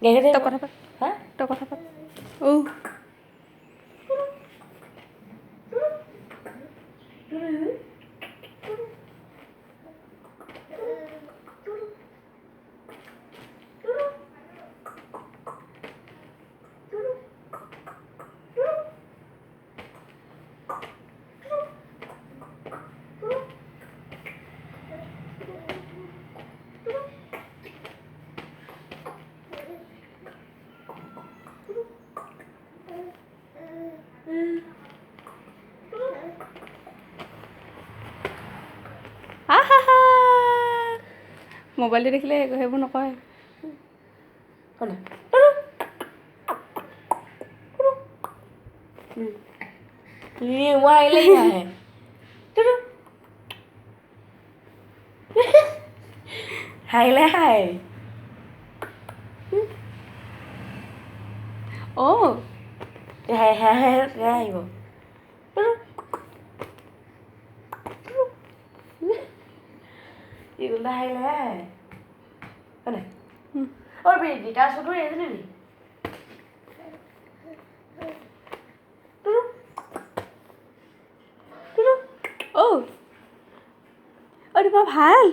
তই কথা পাত তই কথা পাত মোবাইলটো দেখিলে সেইবোৰ নকয় হাইলে হাই হাই হাই হাই আহিব ইগুলা হাইলে হাই হয় নাই ওর বেদি তা শুধু এজনে নি তোমাৰ ভাল